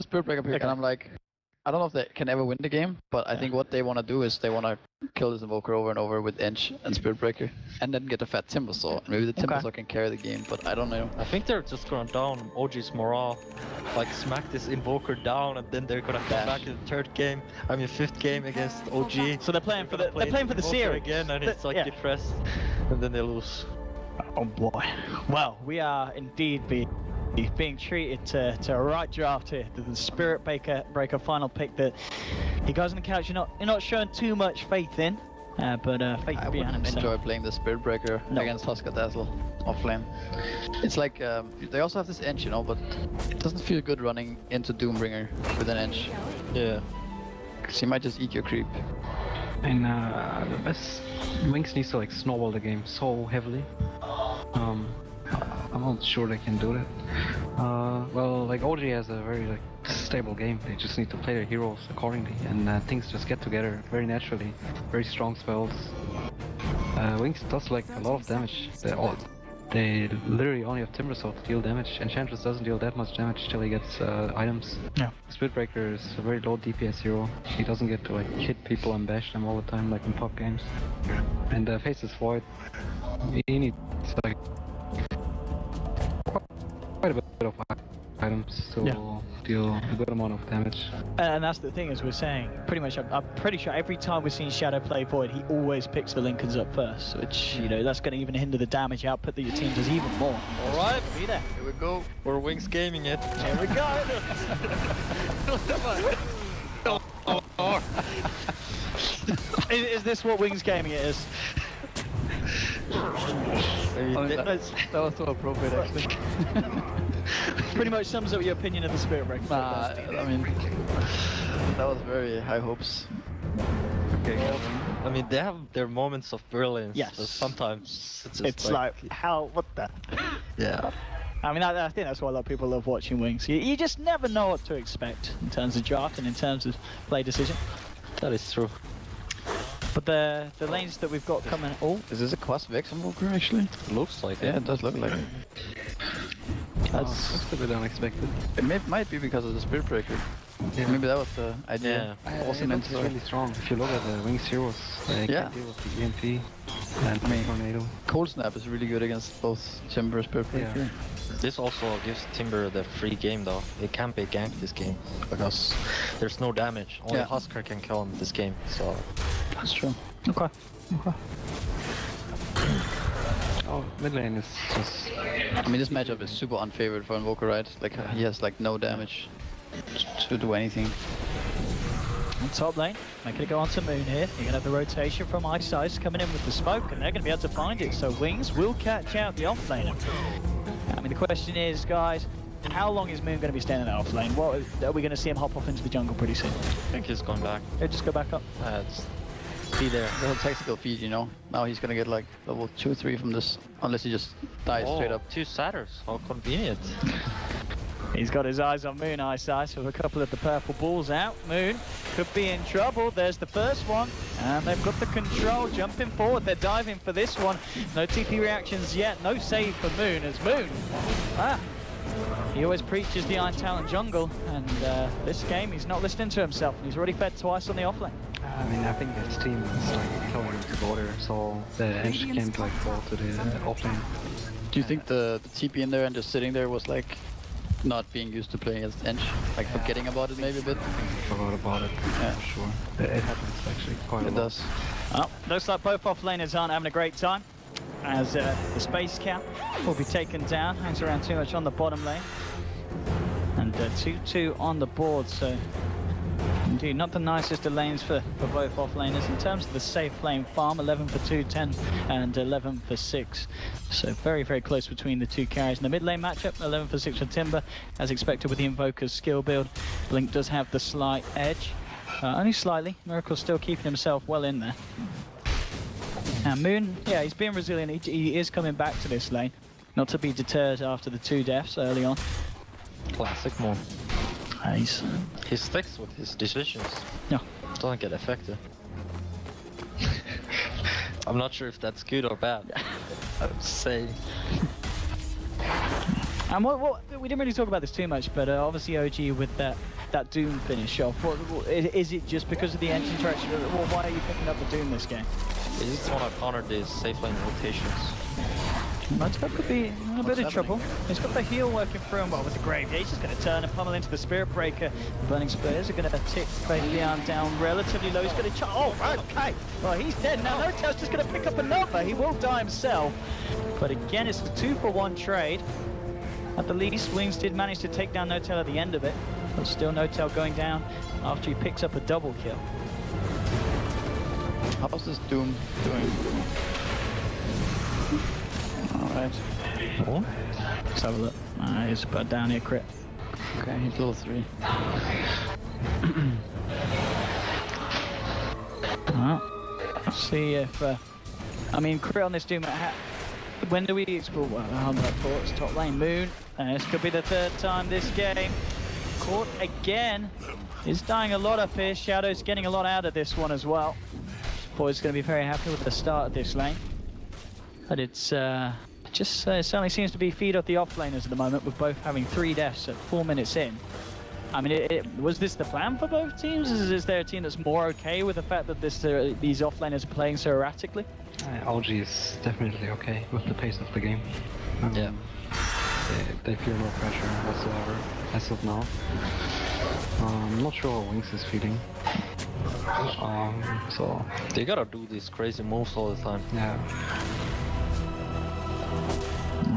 Spirit Breaker pick, and I'm like, I don't know if they can ever win the game, but I think what they want to do is they want to kill this Invoker over and over with Inch and Spirit Breaker, and then get a fat Timber Saw. Maybe the Timber Saw can carry the game, but I don't know. I think they're just gonna down OG's morale, like smack this Invoker down, and then they're gonna come back in the third game. I mean, fifth game against OG. So they're playing for the series again, and it's like depressed, and then they lose. Oh boy. Well, we are indeed being treated to a right draft here. The Spirit Breaker final pick that you guys on the couch you're not showing too much faith in, but faith I behind wouldn't himself. enjoy playing the Spirit Breaker against Husker Dazzle offlane. It's like they also have this Inch, you know, but it doesn't feel good running into Doombringer with an Inch. Yeah. Cause he might just eat your creep. And the best Wings needs to like snowball the game so heavily. I'm not sure they can do that. Well, like OG has a very like stable game. They just need to play their heroes accordingly, and things just get together very naturally. Very strong spells. Wings does like a lot of damage. They literally only have Timber Saw to deal damage. Enchantress doesn't deal that much damage till he gets items. Yeah. Spirit Breaker is a very low DPS hero. He doesn't get to like hit people and bash them all the time like in pop games. And Faceless Void, he needs like quite a bit of items to deal a good amount of damage. And that's the thing, as we're saying, pretty much I'm pretty sure every time we've seen Shadow play Void, he always picks the Lincolns up first, which, you know, that's going to even hinder the damage output that your team does even more. Alright, Be there. here we go. We're Wings gaming it. Here we go. Is this what Wings gaming it is? That was so appropriate, actually. Pretty much sums up your opinion of the Spirit Breaker. Nah, I mean, that was very high hopes. Okay. I mean, they have their moments of brilliance. Yes. But sometimes it's just It's like, how, what the? Yeah. I mean, I think that's why a lot of people love watching Wings. You just never know what to expect in terms of draft and in terms of play decision. That is true. But the lanes that we've got coming... Oh, Is this a Quas Vex Invoker, actually? Looks like Yeah, it. it does look like it. That's a bit unexpected. It might be because of the Spirit Breaker. Yeah. Maybe that was the idea. Yeah. I also meant it's to really strong. If you look at the Wings heroes, they Yeah. can deal with the EMP and Tornado. Cold Snap is really good against both Timber and Spirit Breaker. Yeah. This also gives Timber the free game though. It can't be ganked this game because there's no damage. Only Yeah. Husker can kill him this game. So That's true. okay. Oh, mid lane is just... I mean, this matchup is super unfavored for Invoker, right? Like, he has like no damage to do anything. On top lane, making it go on to Moon here. You're going to have the rotation from Ice Ice coming in with the smoke, and they're going to be able to find it. So Wings will catch out the off laner. I mean, the question is, guys, how long is Moon going to be standing in that off lane? What, are we going to see him hop off into the jungle pretty soon? I think he's gone back. He'll just go back up. Just be there. The whole tactical feed, you know? Now he's gonna get like level 2, 3 from this, unless he just dies straight up. 2 Satyrs. How convenient. He's got his eyes on Moon, Ice Ice, with a couple of the purple balls out. Moon could be in trouble. There's the first one, and they've got the control, jumping forward. They're diving for this one. No TP reactions yet. No save for Moon, as Moon. He always preaches the Iron Talent jungle, and this game he's not listening to himself. He's already fed twice on the offlane. I mean, I think his team is like telling him to go there, so the Ench can't like go to the offlane. Do you think the TP in there and just sitting there was like not being used to playing against Ench? Like forgetting about it maybe a bit? I think he forgot about it, for sure. It happens actually quite a lot. It does. Well, looks like both offlaners aren't having a great time, as the space cap will be taken down. Hangs around too much on the bottom lane. And 2-2 on the board, so indeed not the nicest of lanes for both offlaners. In terms of the safe lane farm, 11 for 2, 10 and 11 for 6. So very, very close between the two carries. In the mid lane matchup, 11 for 6 for Timber, as expected with the Invoker's skill build. Blink does have the slight edge, only slightly. Miracle's still keeping himself well in there. And Moon, yeah, he's being resilient. He is coming back to this lane, not to be deterred after the 2 deaths early on. Classic Moon. Nice. He sticks with his decisions. Yeah. Doesn't get affected. I'm not sure if that's good or bad. I'm just saying. And what we didn't really talk about this too much, but obviously OG with that Doom finish off. Is it just because of the Ench interaction? Well, why are you picking up the Doom this game? They just want to counter these safe lane rotations. That could be in a bit of trouble. He's got the heal working through him, but with the Grave, he's just going to turn and pummel into the Spirit Breaker. The Burning Spears are going to tick Fabian down relatively low. He's going to oh, right, okay. Well, he's dead now. Notel's just going to pick up another. He will die himself. But again, it's a 2-for-1 trade. At the least, Wings did manage to take down Notel at the end of it. But still Notel going down after he picks up a double kill. How's this Doom doing? Alright. Oh. Let's have a look. He's put down here, crit. Okay, he's level 3. Let's see if... I mean, crit on this Doom... When do we explore? Well, on that thoughts, top lane Moon. This could be the 3rd time this game. Caught again. He's dying a lot up here. Shadow's getting a lot out of this one as well. Boy's going to be very happy with the start of this lane. But it's just certainly seems to be feed off the offlaners at the moment, with both having 3 deaths at 4 minutes in. I mean, was this the plan for both teams? Is there a team that's more okay with the fact that these offlaners are playing so erratically? OG is definitely okay with the pace of the game. Yeah. They feel no pressure whatsoever as of now. I'm not sure how Wings is feeling. So they gotta do these crazy moves all the time. yeah.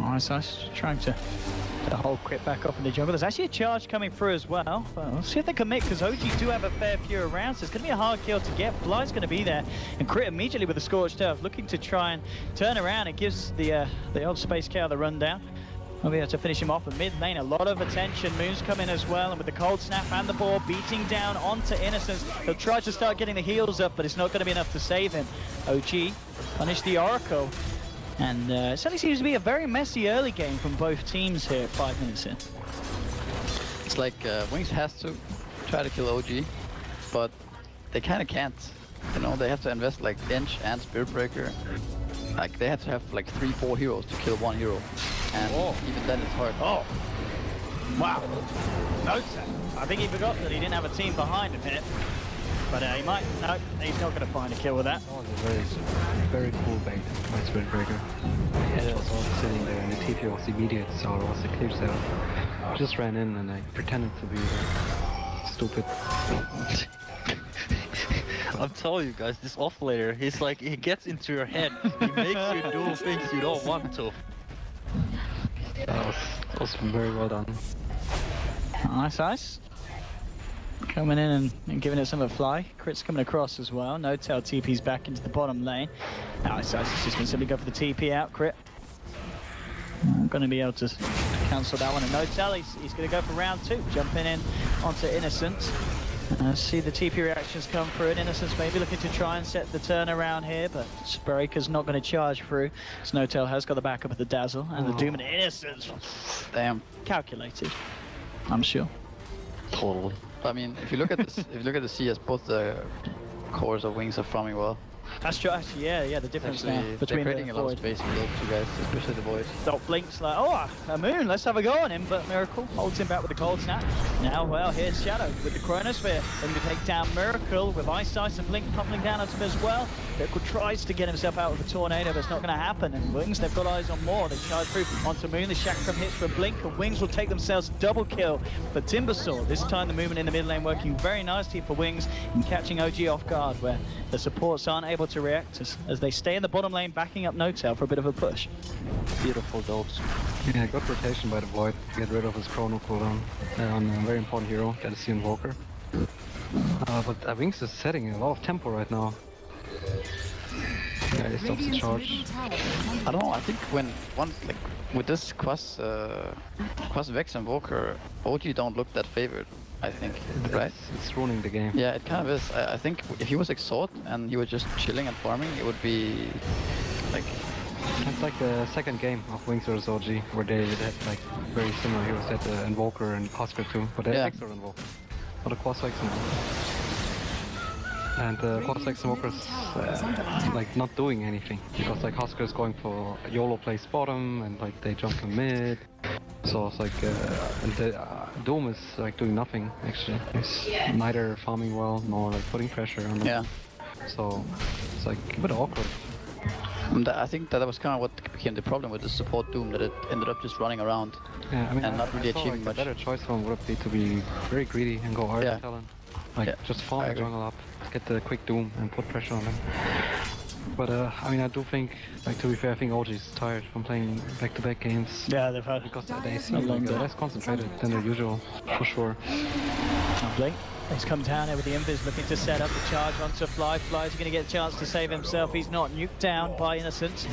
Alright, so I'm just trying to hold crit back up in the jungle. There's actually a charge coming through as well. Well, let's see if they commit, because OG do have a fair few around, so it's going to be a hard kill to get. Bly's going to be there, and crit immediately with the Scorched Earth, looking to try and turn around. It gives the old Space Cow the rundown. We'll be able to finish him off in mid lane. A lot of attention. Moon's coming as well, and with the Cold Snap and the ball beating down onto Innocence, he'll try to start getting the heals up, but it's not going to be enough to save him. OG punish the Oracle. And it certainly seems to be a very messy early game from both teams here at 5 minutes in. It's like Wings has to try to kill OG, but they kind of can't. You know, they have to invest like Ench and Spirit Breaker. Like they have to have like 3-4 heroes to kill 1 hero, and even then it's hard. Oh, wow! No, I think he forgot that he didn't have a team behind him here. But he might. No, he's not going to find a kill with that. Oh, it's a very cool bait by Spirit Breaker. It was all sitting there, and the TP was immediate, so it was a clear sale. Just ran in and I pretended to be stupid. I'm telling you guys, this offlaner, he's like, he gets into your head. He makes you do things you don't want to. That was very well done. Nice ice. Coming in and giving it some of a fly. Crit's coming across as well. Notel TP's back into the bottom lane. Nice ice is just going to simply go for the TP out. Crit. I'm going to be able to cancel that one. And Notel, he's going to go for round 2. Jumping in onto Innocence. See the TP reactions come through, and Innocence maybe looking to try and set the turnaround here, but Breaker's not going to charge through. Snowtail has got the backup of the Dazzle, and the Doom and Innocence. Damn. Calculated, I'm sure. Totally. I mean, if you look at this, if you look at the CS, both the cores of Wings are farming well. That's true, actually, yeah, the difference now Actually, between they're creating a lot of space for those 2 guys, especially the boys. Dot Blink's like, oh, a Moon, let's have a go on him, but Miracle holds him back with the Cold Snap. Now, well, here's Shadow with the Chronosphere. Then we take down Miracle with Ice and Blink pummeling down at him as well. Miracle tries to get himself out with a Tornado, but it's not going to happen. And Wings, they've got eyes on more. They charge through onto Moon. The Chakram hits from Blink, and Wings will take themselves double kill for Timbersaw. This time the movement in the mid lane working very nicely for Wings and catching OG off guard, where the supports aren't able to react as they stay in the bottom lane, backing up Notel for a bit of a push. Beautiful dogs. Yeah, good rotation by the Void. Get rid of his Chrono cooldown on a very important hero, get to see Invoker. But Wings is setting a lot of tempo right now. Yeah, he stops the charge. I don't know, I think when like with this Quas Vex Invoker, OG don't look that favored, I think, right? It's ruining the game. Yeah, it kind of is. I think if he was Exalt and he was just chilling and farming, it would be like... It's like the second game of Wings vs OG, where they had like very similar heroes, they had the Invoker and Husker too, but they had extra Invoker. Not a Quas Vex Invoker. And the Quas Vex Invoker's like not doing anything, because like Husker's going for YOLO plays bottom, and like they jump to mid. So it's like, and the Doom is like doing nothing actually. He's neither farming well nor like putting pressure on them. Yeah. So it's like a bit awkward. I think that was kind of what became the problem with the support Doom, that it ended up just running around. Yeah, I mean, and not really I saw, achieving like, much. A better choice for him would be to be very greedy and go hard Yeah. with talent. Like just farm I the agree. jungle up, get the quick Doom and put pressure on them. But I mean, I do think, like, to be fair, I think OG is tired from playing back-to-back games. Yeah, they've had Because they a seem long like day. less concentrated than their usual, for sure. Blink. He's come down here with the Invis looking to set up the charge onto Fly. Fly's going to get a chance to save himself. He's not nuked down by Innocence.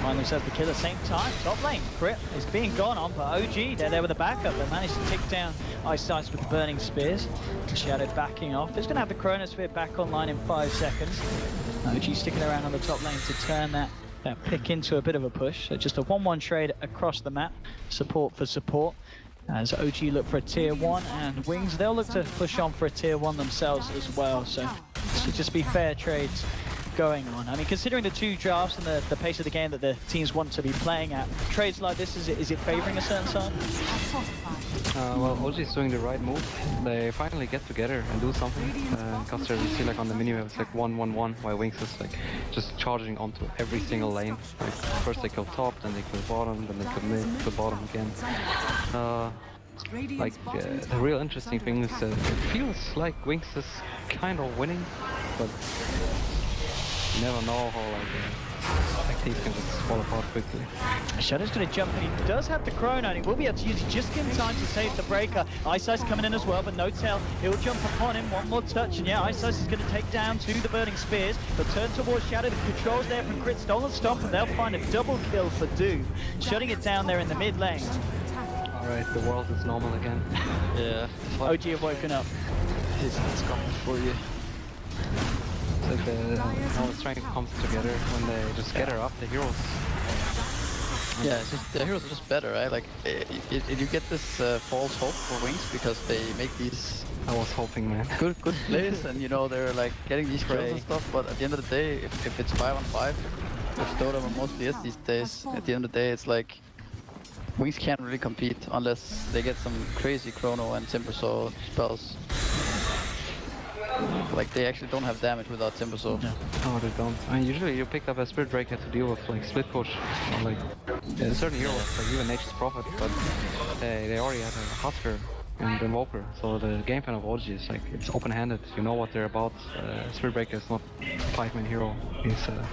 Find themselves the kill at the same time. Top lane, Crit is being gone on, but OG, they're there with a backup. They managed to tick down Ice Ice with the Burning Spears. Shadow backing off. It's going to have the Chronosphere back online in 5 seconds. OG sticking around on the top lane to turn that pick into a bit of a push. So just a 1-1 trade across the map. Support for support. As OG look for a tier 1, and Wings, they'll look to push on for a tier 1 themselves as well. So it should just be fair trades going on. I mean, considering the 2 drafts and the pace of the game that the teams want to be playing at, trades like this, is it favoring a certain side? Well, OG is doing the right move. They finally get together and do something. Because you see, like, on the menu, it's like 1-1-1, while Wings is like just charging onto every single lane. Like, first they kill top, then they kill bottom, then they kill mid, kill bottom again. The real interesting thing is that it feels like Wings is kind of winning, but you never know how like things can just fall apart quickly. Shadow's going to jump in. He does have the Chrono, and he will be able to use it just in time to save the breaker. Ice Ice coming in as well, but no tail. He'll jump upon him. One more touch, and yeah, Ice Ice is going to take down 2 the Burning Spears. But turn towards Shadow. The controls there from Crit, Stolen Stomp, and they'll find a double kill for Doom, shutting it down there in the mid lane. Alright, the world is normal again. Yeah. OG have woken up. It's coming for you. It's like how the strength comes together when they just gather up the heroes. Yeah, it's just, the heroes are just better, right? Like, you get this false hope for Wings because they make these I was hoping, man. good plays, and you know they're like getting these kills and Right. stuff. But at the end of the day, if it's 5-on-5, which Dota mostly is these days, at the end of the day, it's like Wings can't really compete unless they get some crazy Chrono and Timbersaw spells. Like, they actually don't have damage without Timbersaw. Yeah. No, they don't. I mean, usually you pick up a Spirit Breaker to deal with like split push, or like certain heroes, like even Nature's Prophet, but they already have a Husker and Invoker, so the game plan of OG is like, it's open-handed, you know what they're about. Spirit Breaker is not a 5-man hero, he's a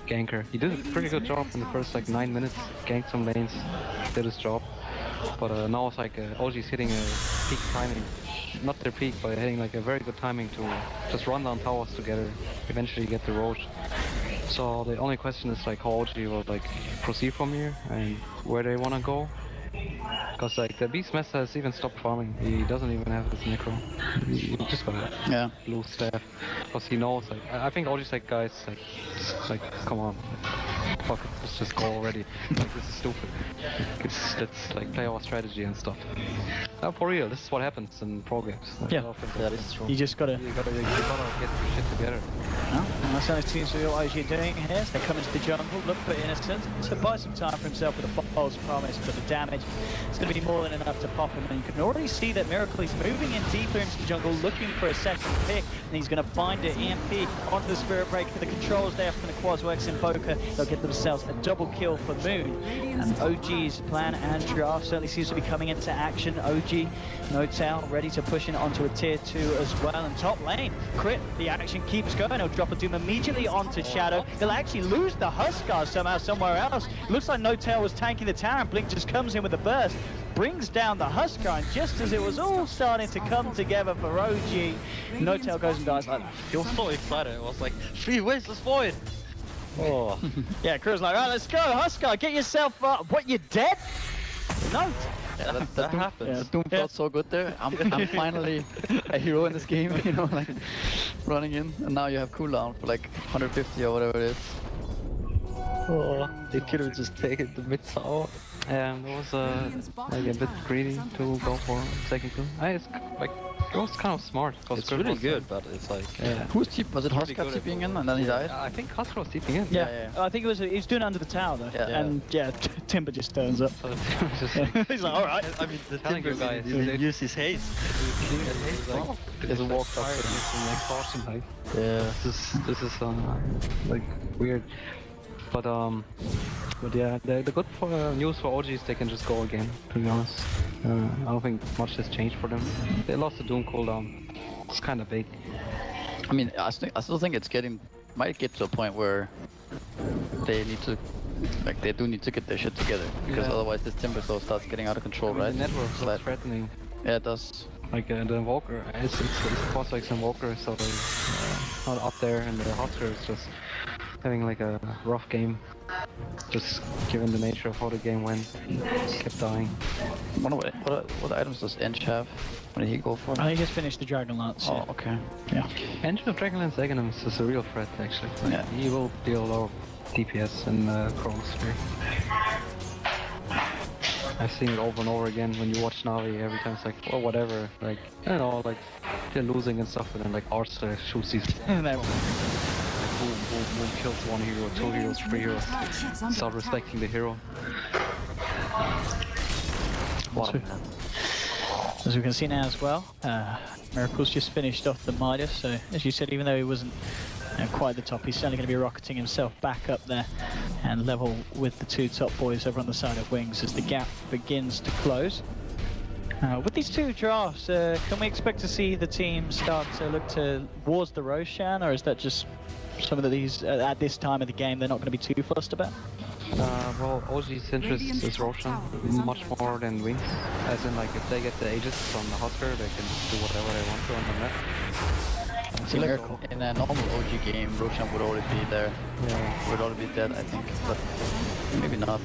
ganker. He did a pretty good job in the first like 9 minutes, ganked some lanes, did his job. But now it's like OG's hitting a peak timing. Not their peak, but hitting like a very good timing to just run down towers together, eventually get the Roach. So the only question is like how OG will like proceed from here and where they wanna go. Because like the Beastmaster has even stopped farming. He doesn't even have his necro. He just got a blue staff. Because he knows like I think OG's like, guys, like come on. Fuck it, let's just go already. Like, this is stupid. Let's like play our strategy and stuff. For real, this is what happens in pro games. Like, Yeah. That is true. You just gotta. You gotta get your shit together. Well, and that's how it seems to be what OG doing here. So they come into the jungle, look for Innocent to buy some time for himself with a false promise, but the damage is going to be more than enough to pop him. And you can already see that Miracle is moving in deeper into the jungle, looking for a second pick, and he's going to find it. EMP onto the Spirit Breaker. The controls there from the Quasworks Invoker. They'll get themselves a double kill for Moon. And OG's plan and draft certainly seems to be coming into action. OG, no tail, ready to push in onto a tier 2 as well. And top lane, Crit, the action keeps going. He'll drop a Doom immediately onto Shadow. He'll actually lose the Huskar somehow somewhere else. Looks like No Tail was tanking the tower, and Blink just comes in with a burst, brings down the Huskar, and just as it was all starting to come together for OG, No Tail goes and dies like that. He was so excited. It was like 3 ways, let's void. Oh. Yeah, Crew's like, right, let's go, Huskar, get yourself up. What, you dead? No. Yeah, That happens. Yeah, Doom felt so good there. I'm finally a hero in this game, you know, like running in, and now you have cooldown for like 150 or whatever it is. Oh, they could have just taken the mid tower. It was like a bit greedy to go for second kill. Like it was kind of smart. It's really good, but it's like Who's TP? Was it Pretty Huska good at TPing in and then he died? I think Husker was TPing in. Yeah, I think he was doing it under the tower though. Yeah. And yeah, Timber just turns up. Just He's like, all right. I mean, the telling Timber you guys, guy they- use his haste. He hasn't walked up fire to him. is an exhaustion type. Yeah. This is like weird. But yeah, the good news for OG is they can just go again. To be honest, I don't think much has changed for them. They lost the Doom cooldown. It's kind of big. I mean, I still think it's might get to a point where they need to, like, they do need to get their shit together because Yeah. otherwise this Timber Soul starts getting out of control, I mean, right? the network So looks that- threatening. Yeah, it does. Like the Invoker, it's boss like Invoker, so they're not up there, and the Husker is just having like a rough game. Just given the nature of how the game went, kept dying. Wonder what items does Ench have? What did he go for? I think he just finished the Dragon Lance. Oh, okay. Yeah. Engine of Dragonlance Aghanim's is a real threat actually. Like, Yeah. he will deal a lot of DPS and Chronosphere. I've seen it over and over again when you watch Navi. Every time it's like, well, whatever. Like, I don't know, like they're losing and stuff, and then like Arthur shoots these. And then- Boom, boom, boom, kills one hero, 2 heroes, 3 heroes. Start respecting the hero. So- As we can see now as well, Miracle's just finished off the Midas, so as you said, even though he wasn't quite at the top, he's certainly going to be rocketing himself back up there and level with the two top boys over on the side of Wings as the gap begins to close. With these two drafts, can we expect to see the team start to look towards the Roshan, or is that just some of these, at this time of the game, they're not going to be too fussed about? Well, OG's interest is Roshan much more than Wings. As in, like, if they get the Aegis from the Husker, they can do whatever they want to on the map. See, like, in a normal OG game, Roshan would already be there. Yeah. Would already be dead, I think, but maybe not.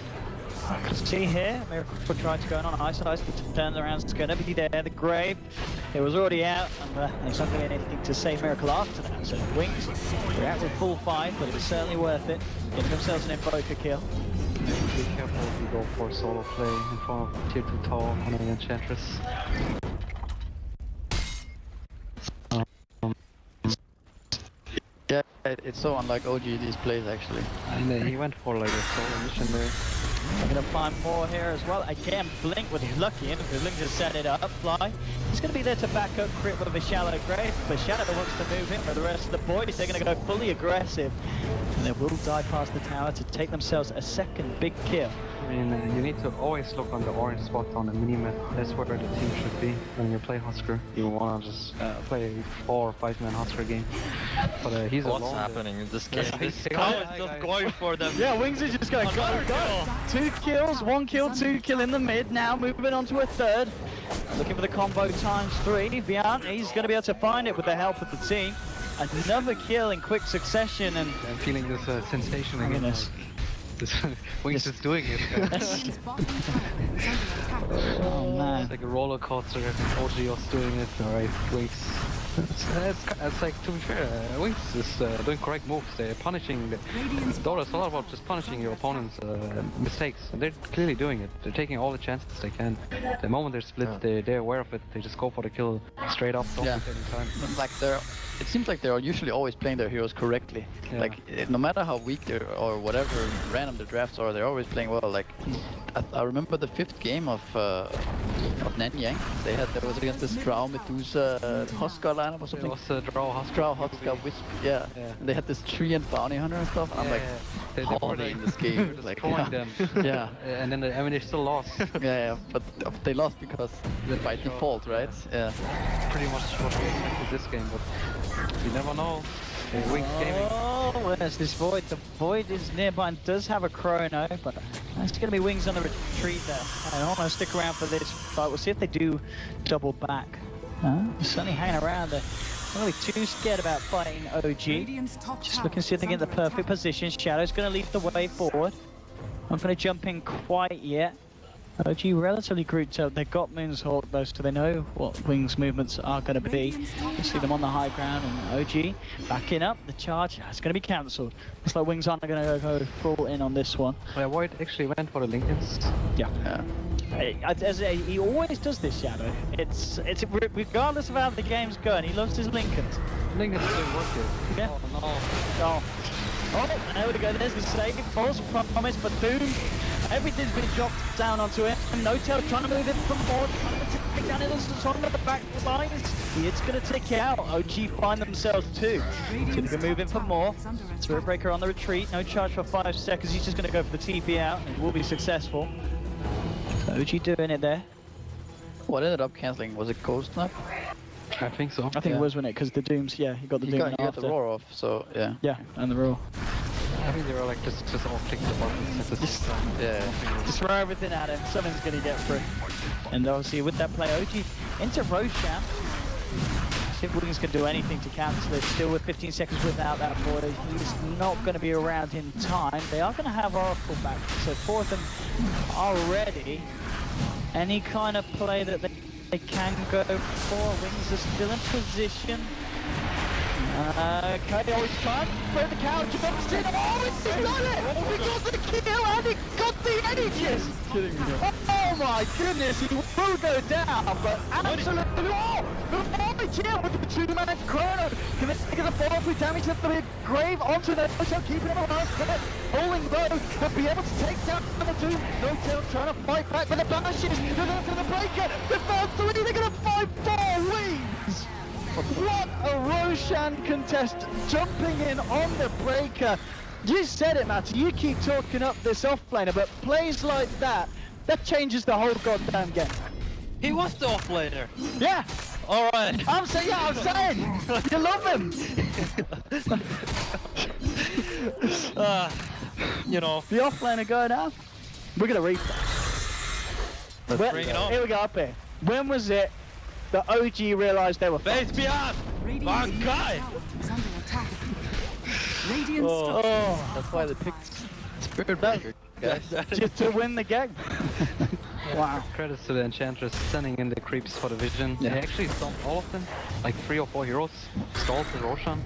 See here, Miracle tried to go on ice, but turnaround's going to be there. The Grave, it was already out, and there's not going to be anything to save Miracle after that. So Wings, they're out with full fight, but it was certainly worth it. Getting themselves an Invoker kill. Be careful if you go for solo play in front of tier 2 tower on an Enchantress. Yeah, it's so unlike OG these plays actually. And he went for like a solo mission there. They're going to find more here as well. Again, Blink with his lucky in, because Blink just set it up, Fly. He's going to be there to back up Crit with a Shallow Grave, but Shadow wants to move in for the rest of the boys. They're going to go fully aggressive, and they will dive past the tower to take themselves a second big kill. I mean, you need to always look on the orange spot on the minimap. That's where the team should be when you play Husker. You want to just play a 4 or 5 man Husker game. But he's What's alone. happening in this game? Yeah, This he's- guy is just going for them. Yeah, Wings is just going to go. 2 kills, 1 kill, 2 kill in the mid. Now moving on to a third. Looking for the combo times 3. Vian, he's going to be able to find it with the help of the team. Another kill in quick succession, and I'm feeling this sensation again. goodness. Like, this Wings is doing it. Oh man. It's like a roller coaster. OG was doing it. Alright, Wings. It's like, to be fair, Wings is doing correct moves. They're punishing Dota is a lot about just punishing your opponent's mistakes, and they're clearly doing it. They're taking all the chances they can. The moment they're split, they're aware of it. They just go for the kill straight up. Don't Yeah. waste any time. Like it seems like they're usually always playing their heroes correctly. Yeah. Like no matter how weak they or whatever random the drafts are, they're always playing well. Like I remember the 5th game of Nanyang. That was against this Drow Medusa Husker lineup or It something. was Drow Husker. Drow Husker Wisp, yeah. Yeah. And they had this tree and bounty hunter and stuff. And I'm like, they how were are they like- in this they were game? just Like, throwing them. yeah. And then, I mean, they still lost. Yeah, but they lost because by sure. default, right? Yeah. Pretty much what we expected this game, but you never know. Wings gaming. Oh, where's this Void? The Void is nearby and does have a Chrono, but that's going to be Wings on the retreat there. And I want to stick around for this fight. We'll see if they do double back. Certainly hanging around there. I'm going to be too scared about fighting OG. Just looking to see if they get the perfect position. Shadow's going to lead the way forward. Not going to jump in quite yet. OG relatively grouped up. They've got Moon's Hawk though, so they know what Wing's movements are going to be. You see them on the high ground, and OG backing up. The charge is going to be cancelled. Looks like Wings aren't going to go full in on this one. Yeah, Void actually went for the Lincolns. Yeah. He always does this, Shadow. It's regardless of how the game's going, he loves his Lincolns. Lincolns didn't work it. Yeah. Oh Oh, there we go. There's the save. False promise, but Doom. Everything's been dropped down onto it. And No Tail trying to move it from forward, trying to take down Innocence on the back line. It's going to take it out. OG find themselves too. So they can move in for more. Spirit Breaker on the retreat. No charge for 5 seconds. He's just going to go for the TP out and will be successful. So OG doing it there. What ended up cancelling? Was it Ghost Snap? I think so. I think it was, wasn't it? Because the Dooms, yeah, he got the Doom You got after. the roar off, so yeah. Yeah, and the roar. I think they were like just all clicking the buttons at the same time. Yeah. Just throw everything at him. Something's going to get through. And obviously with that play, OG into Roshan. See if Wings can do anything to cancel it. Still with 15 seconds without that border. He's not going to be around in time. They are going to have Oracle back. So 4 of them are ready. Any kind of play that they can go for. Wings are still in position. Okay, he's trying to throw the couch, jumps in. Oh, it's done it! We got the kill and he got the Aegis! Oh my goodness, he will go down, but absolutely. Oh! The kill with the 2-man chrono. Can they get the ball? We damage the grave onto the so keeping him alive. Holding low, to be able to take down the 2. No Tail trying to fight back, but the banishes. They're going to the breaker. The first 3, they're going to fight 4 Wings. What a Roshan contest, jumping in on the breaker. You said it, Matty, you keep talking up this offlaner, but plays like that changes the whole goddamn game. He was the offlaner. Yeah, Alright. I'm saying, you love him. You know, The offlaner going out. We're gonna replay. let's bring it on. Here we go, up here. When was it the OG realised they were Base fucked? beyond! My guy! Oh, That's why they picked Spirit Breaker, guys. just to win the game. Wow. Credits to the Enchantress sending in the creeps for the vision. Yeah. They actually stomped all of them, like 3 or 4 heroes, stalled the Roshan.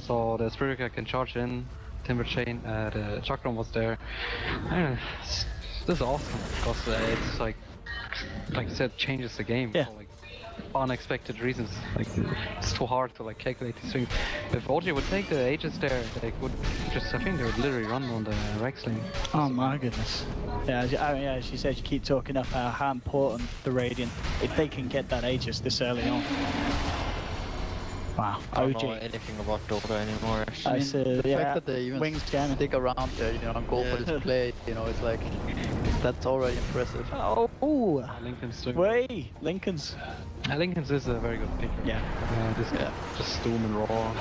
So the Spirit Breaker can charge in, Timber Chain, the Chakram was there. This is awesome, because it's like you said, changes the game. Yeah. For, like, unexpected reasons. Like it's too hard to like calculate these things. If OG would take the Aegis there, they would just, I think they would literally run on the Rex lane. Oh my goodness. Yeah, as she said, you keep talking up how important the Radiant, if they can get that Aegis this early on. Wow, I don't OG. know anything about Dota anymore. I said, the yeah, fact that they even Wings jamming. stick around there, and go for this play, it's like, that's already impressive. Oh, Lincoln's doing. way, Lincoln's. Lincoln's is a very good pick. Yeah. This guy just Doom and Raw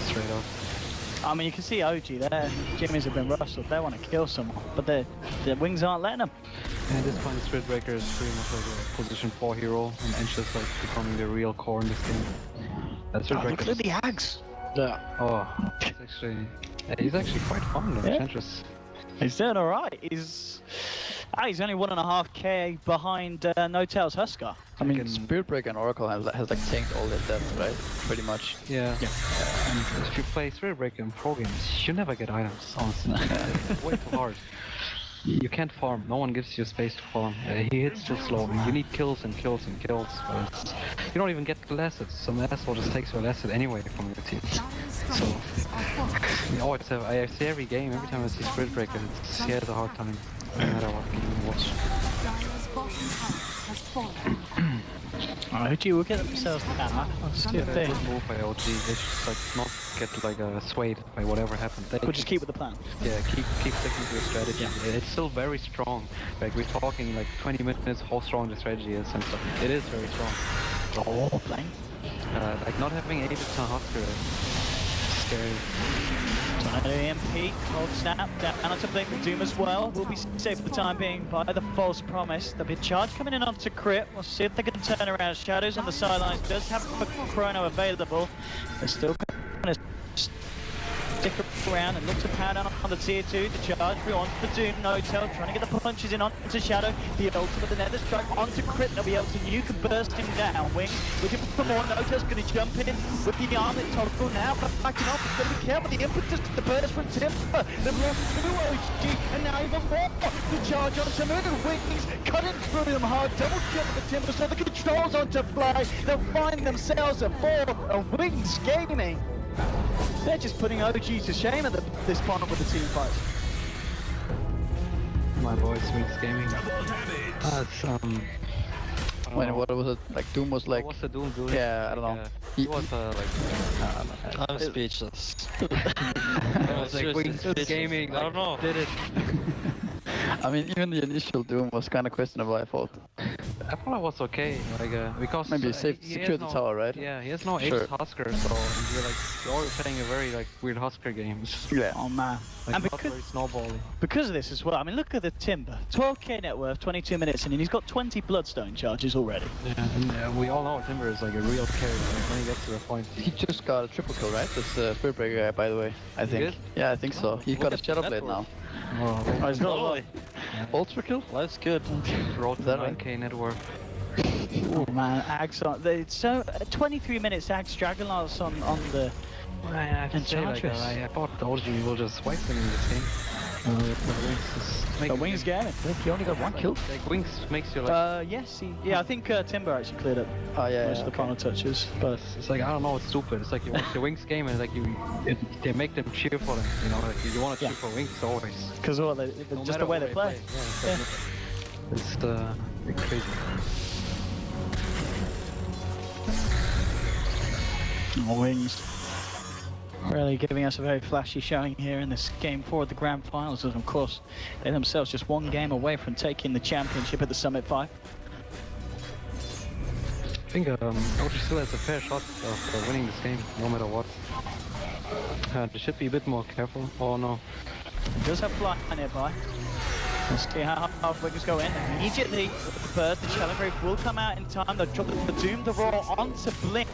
straight up. I mean, you can see OG there. Jimmy's have been rustled. They want to kill someone, but the Wings aren't letting them. And at this point, Spirit Breaker is pretty much like a position 4 hero, and Ench is like becoming the real core in this game. Spirit Look Breaker. at the Ags. Oh, he's actually quite fun, the Yeah. Enchantress. He's doing all right. He's only 1.5k behind No Tail's Huskar. I mean, Spirit Breaker and Oracle has like tanked all their deaths, right? Pretty much. Yeah. And if you play Spirit Breaker in pro games, you never get items, honestly. It's way too hard. You can't farm, no one gives you space to farm. He hits too slowly. You need kills and kills and kills. You don't even get the assets. Some asshole just takes your asset anyway from your team. So, we always have, I see every game, every time I see Spirit Breaker, he has a hard time, no matter what game you watch. OG will get themselves down. Let's do Yeah, a thing. good move by OG. They should like not get like swayed by whatever happened. They We'll just keep with the plan. Yeah, keep sticking to your strategy. It's still very strong. Like we're talking like 20 minutes how strong the strategy is and stuff. It is very strong. Oh, playing. Like not having Aegis on Husker is scary. Tornado EMP, cold snap, down onto Blink with Doom as well. Will be safe for the time being by the false promise. There'll be a charge coming in onto Crit. We'll see if they can turn around. Shadows on the sidelines does have a chrono available. They're still going to stick around and look to pound down on the tier 2. The charge on the Doom Notel, trying to get the punches in onto Shadow. The ultimate, the nether strike onto Crit. They'll be able to nuke and burst him down. Wings looking for more. Notel's going to jump in with the arm that toggle now, but backing off. He's got to be careful. The impetus, the burst from Timber. They've lost 2 OG, and now even more. The charge onto Moon. Wings cutting through them hard. Double kill with the Timber, so the controls onto Fly. They'll find themselves a 4 of Wings Gaming. They're just putting OG to shame at this point with the team fight. My boy Smith's Gaming. When what was it? Like Doom was like. What's the Doom doing? Yeah, I don't know. He was I'm speechless. I was like, Wings Gaming. I don't know. Did it? I mean, even the initial Doom was kind of questionable, I thought. I thought it was okay, like because Maybe he secure the has tower, right? Yeah, he has no Sure. ace Husker, so you're always playing a very like weird Husker games. Yeah. Oh man. Like And not very snowbally. because of this as well, I mean, look at the Timber. 12k net worth, 22 minutes in, and he's got 20 Bloodstone charges already. Yeah, and we all know Timber is like a real carry when he gets to the point. He just got a triple kill, right? This Spirit Breaker guy, by the way. I think. did? Yeah, I think so. He Look got a at the Shadow Blade network. now. Oh, he's got a lot. Holy. Ultra kill? That's good. Road to Is that right? 9k network. Oh man, Ags on. So 23 minutes Ags Dragonlance on the. I have to say, like, Enchantress. I thought the OG will just wipe them in this game. The Wings Gaming. He only got one kill? Like Wings makes you like. Yes, yeah, I think Timber actually cleared up Oh yeah, most yeah, of the final touches, but It's like I don't know, it's stupid. It's like you watch the Wings game and like they make them cheer for them. You know, like you want to cheer for Wings always. because No just the matter way who they play. Yeah, it's crazy. Wings. Really giving us a very flashy showing here in this game for the grand finals, and of course they themselves just one game away from taking the championship at the Summit 5. I think OG still has a fair shot of winning this game, no matter what. They should be a bit more careful. Oh no. He does have Fly nearby. Let's see how hard Wings go in. Immediately, with the burst, the Shadow Grave will come out in time. They'll drop the Doom, the Roar onto Blink.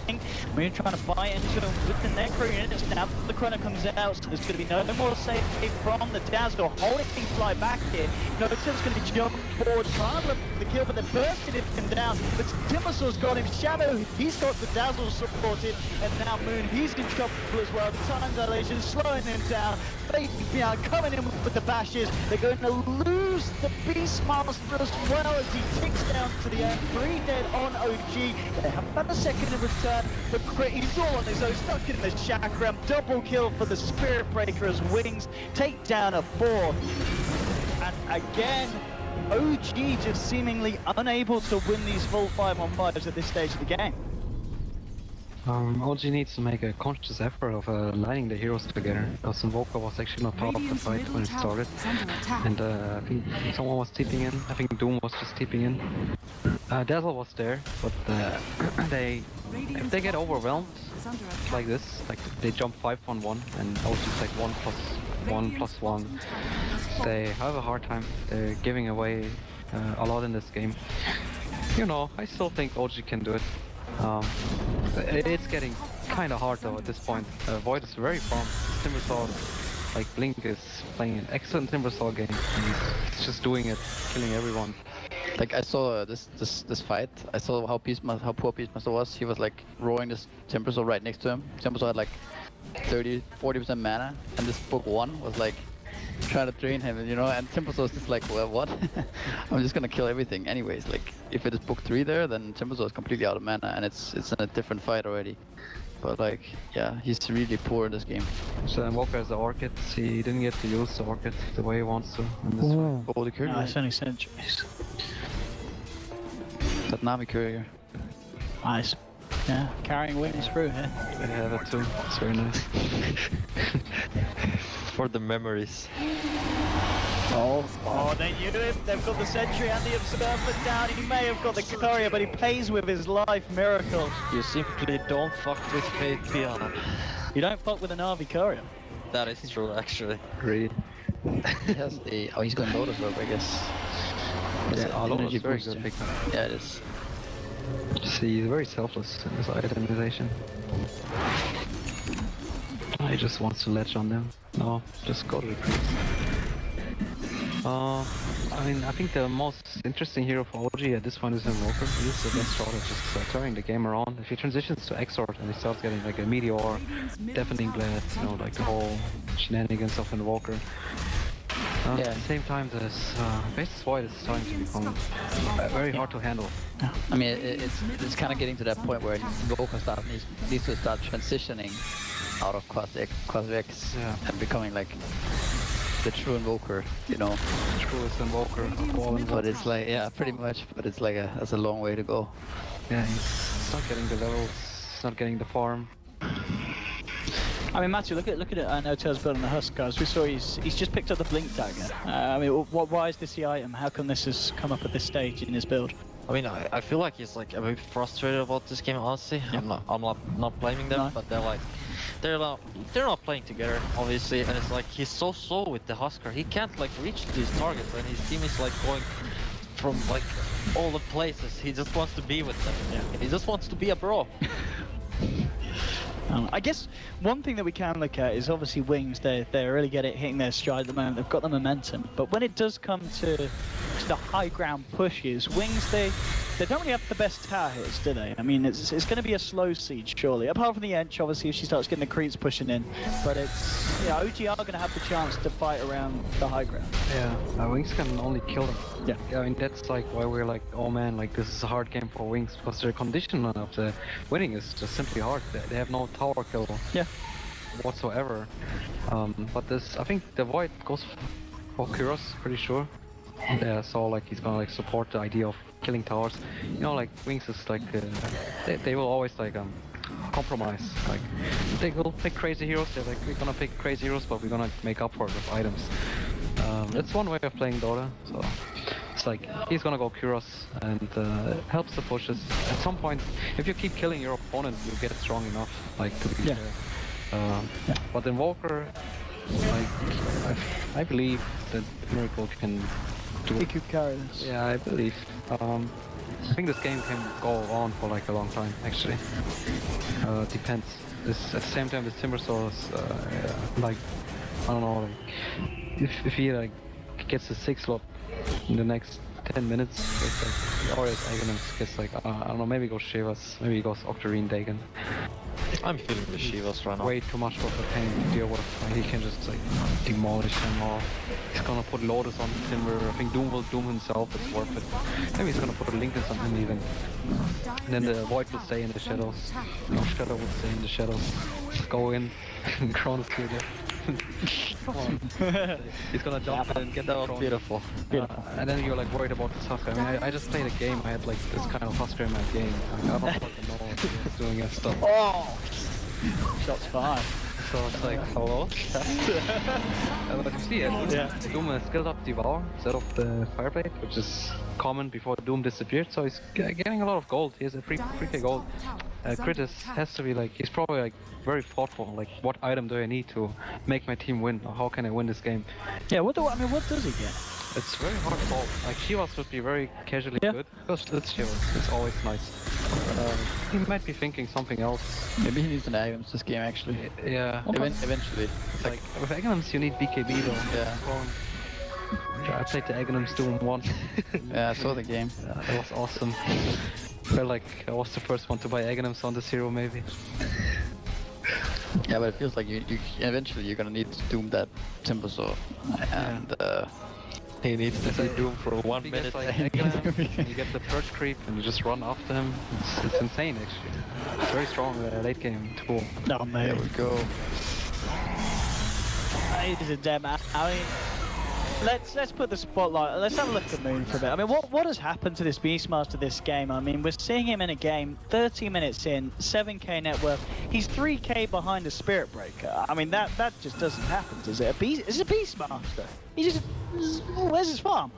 We're trying to buy into him with the Necro units. Now the Chrono comes out, so there's going to be no more safety from the Dazzle. Holding Fly back here. Notil's going to jump forward, trying to look for the kill, but they're bursting him down. But Timbersaur's got him. Shadow, he's got the Dazzle supported. And now Moon, he's in trouble as well. The time dilation slowing him down. Fabian coming in with the bashes. They're going to lose the Beastmaster as well as he ticks down to the end. 3 dead on OG. They have about a second in return, but Crit, he's all on his own, stuck in the chakram. Double kill for the Spirit Breaker as Wings take down a 4. And again, OG just seemingly unable to win these full 5-on-5s at this stage of the game. OG needs to make a conscious effort of lining the heroes together, because Invoker was actually not part of the fight when it started. And I think someone was tipping in, I think Doom was just tipping in. Dazzle was there, but if they get overwhelmed like this, like they jump 5-on-1 and OG's like 1+1+1, they have a hard time. They're giving away a lot in this game. You know, I still think OG can do it. It's getting kind of hard though at this point. Void is very farm. Timbersaw, like Blink is playing an excellent Timbersaw game. And he's just doing it, killing everyone. Like I saw this fight. I saw how poor Beastmaster was. He was like roaring this Timbersaw right next to him. Timbersaw had like 30-40% mana, and this book 1 was like trying to drain him, you know, and Timbersaw was just like, well, what? I'm just gonna kill everything anyways. Like if it is book 3 there, then Timbersaw is completely out of mana, and it's in a different fight already. But like, yeah, he's really poor in this game. So Invoker has the Orchid. He didn't get to use the Orchid the way he wants to in this fight. Oh, the courier. Nice, only centuries. That Nami courier. Nice. Yeah, carrying Wings through here. They have it too. It's very nice. For the memories. Oh, they knew him. They've got the Sentry and the Observer down. He may have got the Courier, but he pays with his life. Miracle. You simply don't fuck with Fabian. You don't fuck with an RV Courier. That is true, actually. Great. He has a... Oh, he's going Lotus Rope, I guess. It's Yeah, an Alola energy is very booster. good pickup. Yeah, it is. See, he's very selfless in his itemization. He just wants to ledge on them. No, just go to the creeps. I mean, I think the most interesting hero for OG at this point is Invoker. He's the best shot at just turning the game around. If he transitions to Exort and he starts getting like a Meteor, Deafening Blast, you know, like the whole shenanigans of Invoker. At the same time, this Basis Void is starting to become very hard to handle. I mean, it's kind of getting to that point where Invoker needs to start transitioning out of Quasi-X and becoming like the true Invoker, you know. Truest Invoker of all Invokers. But it's like, yeah, pretty much, but it's like that's a long way to go. Yeah, he's not getting the levels, he's not getting the farm. I mean, Matthew, look at it. I know Tails building the Husk, guys. We saw he's just picked up the Blink Dagger. I mean, why is this the item? How come this has come up at this stage in his build? I mean, I feel like he's like a bit frustrated about this game, honestly. Yeah. I'm not blaming them, No. but they're not playing together, obviously, and it's like he's so slow with the Husker. He can't like reach these targets, and his team is like going from like all the places. He just wants to be with them. Yeah. He just wants to be a bro. I guess one thing that we can look at is obviously Wings. They really hitting their stride at the moment. They've got the momentum, but when it does come to the high ground pushes, Wings they don't really have the best tower hits, do they? I mean, it's going to be a slow siege surely. Apart from the Ench, obviously, if she starts getting the creeps pushing in, but it's OG are going to have the chance to fight around the high ground. Yeah, Wings can only kill them. Yeah. I mean, that's like why we're like, oh man, like this is a hard game for Wings, because their condition of the winning is just simply hard. They have no tower kill whatsoever. But this, I think the Void goes for Kyros, pretty sure. Yeah, so like he's gonna like support the idea of killing towers. You know, like Wings is like they will always like compromise. Like they will pick crazy heroes. They're like, we're gonna pick crazy heroes, but we're gonna make up for it with items. That's one way of playing Dota. So it's like he's gonna go Kyros and helps the pushes. At some point, if you keep killing your opponent, you get strong enough, like to be fair. But Invoker, like I believe that Miracle can do He could carry this. Yeah, I believe. I think this game can go on for like a long time, actually. Depends. This at the same time, the Timbersaw is like, I don't know, like if he like gets a 6 slot in the next 10 minutes, it's like, or if Aghanim gets like, I don't know, maybe he goes Shivas, maybe he goes Octarine Dagon. I'm feeling the Shivas right now. Way too much of a pain to deal with. He can just like demolish them all. He's gonna put Lotus on Timber. I think Doom will Doom himself, it's worth it. Maybe he's gonna put a Lincoln on him even. And then the Void will stay in the shadows. No Shadow will stay in the shadows. Go in, Crown kill there. Come on. He's gonna jump in and get that. Beautiful. And then you're like worried about the Husker. I mean, I just played a game, I had like this kind of Husker in my game. Like, I don't fucking know what he's doing and stuff. Oh! Shots fired. So it's like, hello? But you see, Doom has skilled up Devour instead of the Fireblade, which is common before Doom disappeared, so he's getting a lot of gold. He has a 3k gold. Kritis has to be like, he's probably like very thoughtful, like what item do I need to make my team win, or how can I win this game? Yeah, what does he get? It's very hard to call. Like Shivas would be very casually good, because it's Shivas, it's always nice. He might be thinking something else. Maybe he needs an Aghanim this game actually. Yeah. Eventually. Like with Aghanims you need BKB though. Yeah. I played the Aghanims Doom 1. Yeah, I saw the game. That was awesome. Felt like I was the first one to buy Aghanims on this hero maybe. Yeah, but it feels like you eventually you're gonna need to Doom that Timbersaw. And he needs to be Doom for 1 minute. Like Aghanim, you get the Purge creep and you just run after him. It's insane actually. It's very strong late game tool. Oh man. there we go. He's a dead man. I mean, let's put the spotlight. Let's have a look at Moon for a bit. I mean, what has happened to this Beastmaster this game? I mean, we're seeing him in a game, 30 minutes in, 7k net worth. He's 3k behind a Spirit Breaker. I mean, that just doesn't happen, does it? Is it a Beastmaster? He just where's his farm?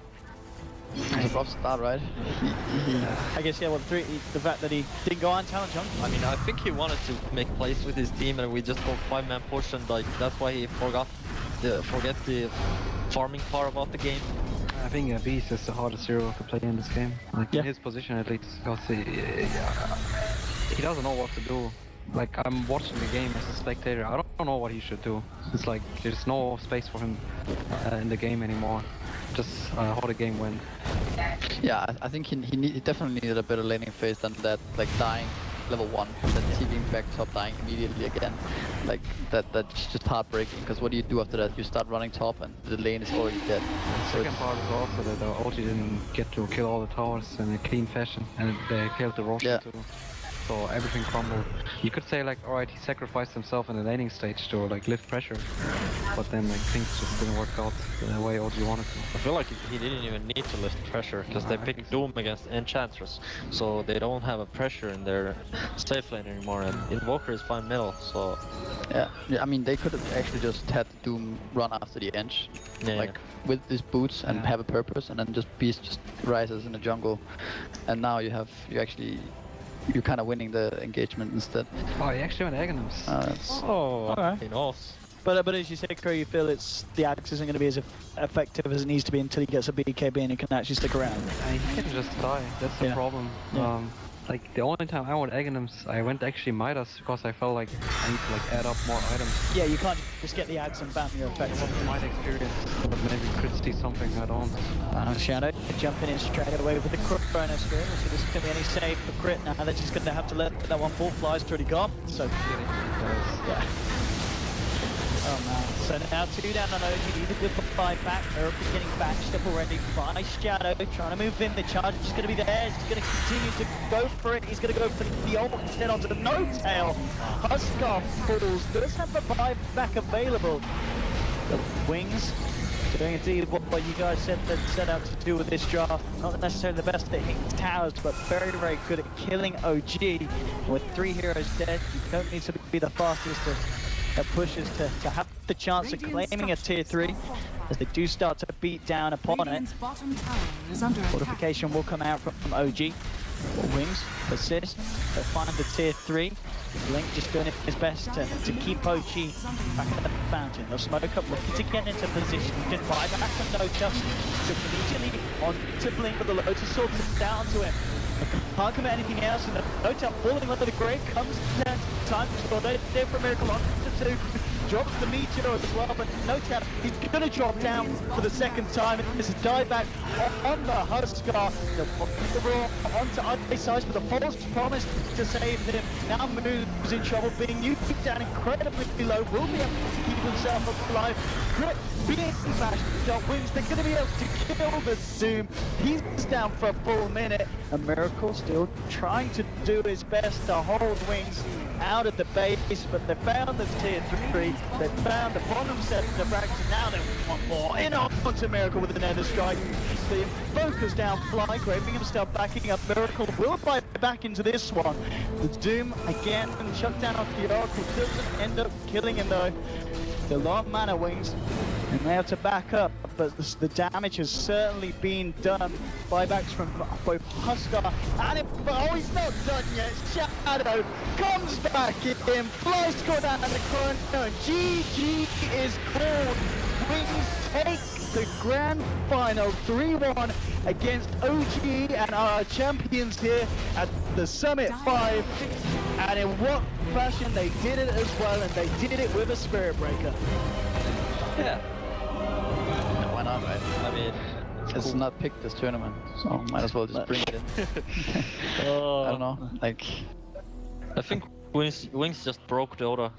It's a rough start, right? I guess well, the fact that he didn't go on talent jump. I mean, I think he wanted to make plays with his team, and we just go 5-man push, and like that's why he forget the farming part about the game. I think Beast is the hardest hero to play in this game. Like in his position at least, because he doesn't know what to do. like I'm watching the game as a spectator. I don't know what he should do. It's like there's no space for him in the game anymore. Just how the game went. Yeah, I think he definitely needed a better laning phase than that, like dying level 1, then TPing back top, dying immediately again. Like that's just heartbreaking, because what do you do after that? You start running top and the lane is already dead. The So second part is also that OG didn't get to kill all the towers in a clean fashion, and they killed the Roshan too. So everything crumbled. You could say like, alright, he sacrificed himself in the laning stage to like lift pressure, but then like things just didn't work out the way OG wanted to. I feel like he didn't even need to lift pressure because they picked Doom against Enchantress, so they don't have a pressure in their safe lane anymore, and Invoker is fine middle, so... yeah, I mean they could have actually just had Doom run after the Ench, like with his boots and have a purpose, and then just Beast just rises in the jungle, and now you're kind of winning the engagement instead. Oh, he actually went Aghanims. Alright. He knows. But as you say, Crow, you feel the Axe isn't going to be as effective as it needs to be until he gets a BKB and he can actually stick around. He can just die. That's the problem. Yeah. Like the only time I went Aghanims, I went actually Midas because I felt like I need to like add up more items. Yeah, you can't just get the Axe and bam, you're effective. From my experience, but maybe could see something I don't. Shadow jumping in straight away with the Chrono Spear, so this is going to be any save for crit now. They're just going to have to let that one fall fly. It's already gone. So yeah. Oh man. So now 2 down on OG, needed with 5 back. Miracle getting bashed up already by Shadow. Trying to move in. The charge is going to be there. He's going to continue to go for it. He's going to go for the ult instead onto the no tail. Huskar falls. Does have the 5 back available. The Wings doing indeed what you guys set out to do with this draft. Not necessarily the best at hitting towers, but very, very good at killing OG. With 3 heroes dead, you don't need to be the fastest that pushes to have the chance of claiming a tier 3 as they do start to beat down upon it. Fortification will come out from OG. Wings persist. They'll find the tier 3. Blink just doing his best to keep OG back at the fountain. They'll smoke up, looking to get into position. Can buy back from Nota. Just immediately on to Blink with the Lotus Sword down to him. Can't commit anything else, and the Nota falling under the grave comes down to time to score. They're for a miracle on to 2. Drops the meteor as well, but Nota, he's gonna drop down for the second time. It's a dive back on the Huskar. The raw onto Ice Ice, but the false promise to save him now moves in trouble, being nuked down incredibly low. Will be able to keep himself alive. Crit being bashed. Got Wings, they're gonna be able to kill the Zoom. He's down for a full minute. A Miracle still trying to do his best to hold Wings out of the base, but they found the tier 3, they found the bottom set of the bracket, and now they want more. In onto Miracle with the Nether Strike. The focus down fly, graving himself backing up. Miracle will buy back into this one. The Doom again and shut down off the Oracle, doesn't end up killing him though. The long mana Wings, and they have to back up, but the damage has certainly been done. Buybacks from both Huskar and oh, he's not done yet. Shadow comes back in, flies score down the corner, and GG is called. Wings take the grand final 3-1 against OG and our champions here at the Summit 5. And in what fashion they did it as well, and they did it with a Spirit Breaker. Yeah. Why not, right? I mean, It's not picked this tournament, so might as well just bring it in. I don't know, like... I think Wings just broke Dota.